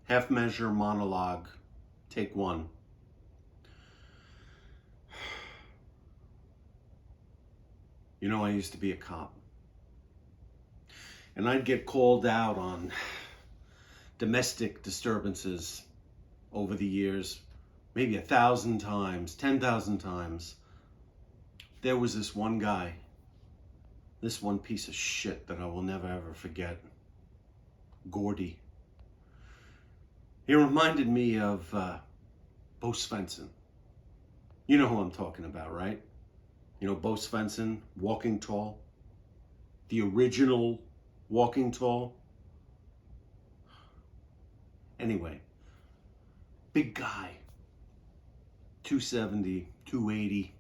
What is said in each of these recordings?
Half measure monologue, take one. You know, I used to be a cop. And I'd get called out on domestic disturbances over the years, maybe 1,000 times, 10,000 times. There was this one guy, this one piece of shit that I will never ever forget. Gordy. He reminded me of Bo Svensson. You know who I'm talking about, right? You know, Bo Svensson, Walking Tall. The original Walking Tall. Anyway, big guy. 270, 280.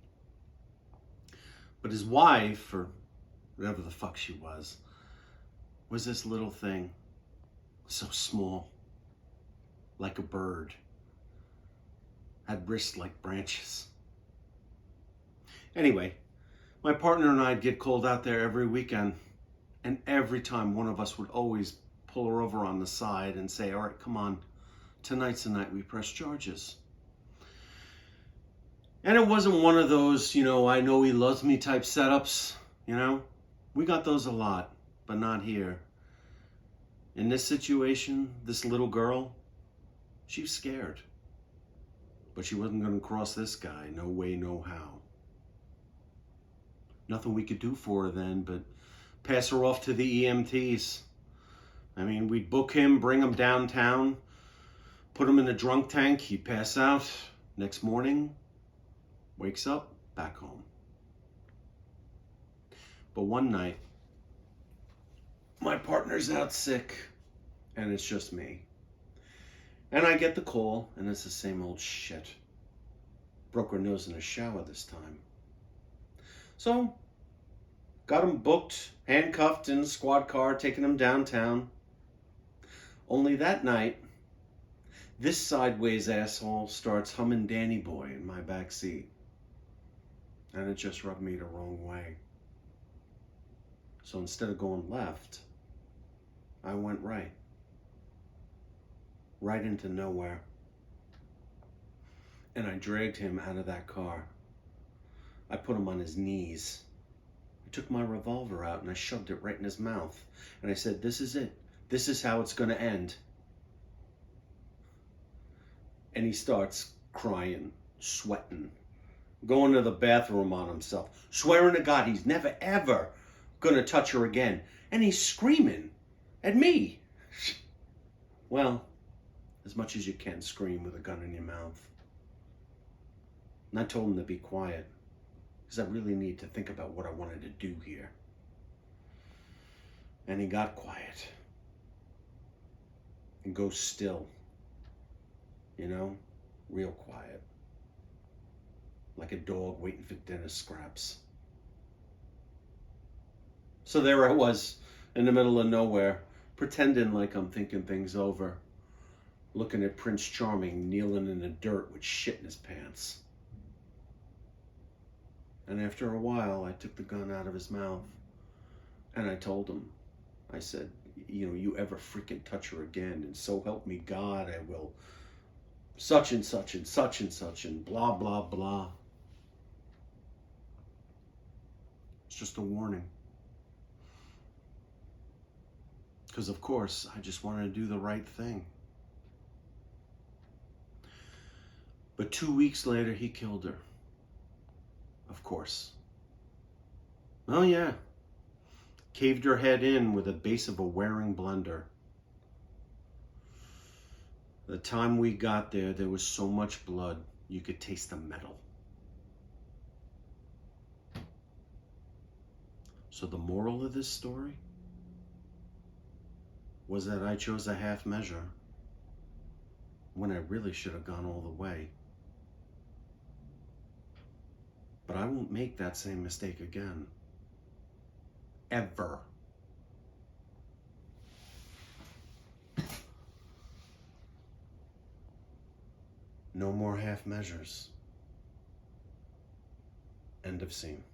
But his wife, or whatever the fuck she was this little thing. So small. Like a bird. Had wrists like branches. Anyway, my partner and I'd get called out there every weekend. And every time one of us would always pull her over on the side and say, all right, come on, tonight's the night we press charges. And it wasn't one of those, you know, I know he loves me type setups, you know. We got those a lot, but not here. In this situation, this little girl, she was scared. But she wasn't going to cross this guy, no way, no how. Nothing we could do for her then, but pass her off to the EMTs. I mean, we'd book him, bring him downtown, put him in a drunk tank, he'd pass out. Next morning, wakes up, back home. But one night, my partner's out sick, and it's just me. And I get the call, and it's the same old shit. Broke her nose in the shower this time. So, got him booked, handcuffed in a squad car, taking him downtown. Only that night, this sideways asshole starts humming Danny Boy in my back seat. And it just rubbed me the wrong way. So instead of going left, I went right. Right into nowhere. And I dragged him out of that car. I put him on his knees. I took my revolver out and I shoved it right in his mouth. And I said, this is it. This is how it's going to end. And he starts crying, sweating, going to the bathroom on himself, swearing to God he's never, ever going to touch her again. And he's screaming at me. Well, as much as you can scream with a gun in your mouth. And I told him to be quiet, because I really need to think about what I wanted to do here. And he got quiet. And goes still. You know, real quiet. Like a dog waiting for dinner scraps. So there I was, in the middle of nowhere, pretending like I'm thinking things over. Looking at Prince Charming kneeling in the dirt with shit in his pants. And after a while, I took the gun out of his mouth. And I told him, I said, you know, you ever freaking touch her again, and so help me God, I will such and such and such and such and blah, blah, blah. It's just a warning. Because, of course, I just wanted to do the right thing. But 2 weeks later, he killed her. Of course. Oh, yeah. Caved her head in with the base of a Waring blender. The time we got there, there was so much blood, you could taste the metal. So the moral of this story was that I chose a half measure when I really should have gone all the way. But I won't make that same mistake again. Ever. No more half measures. End of scene.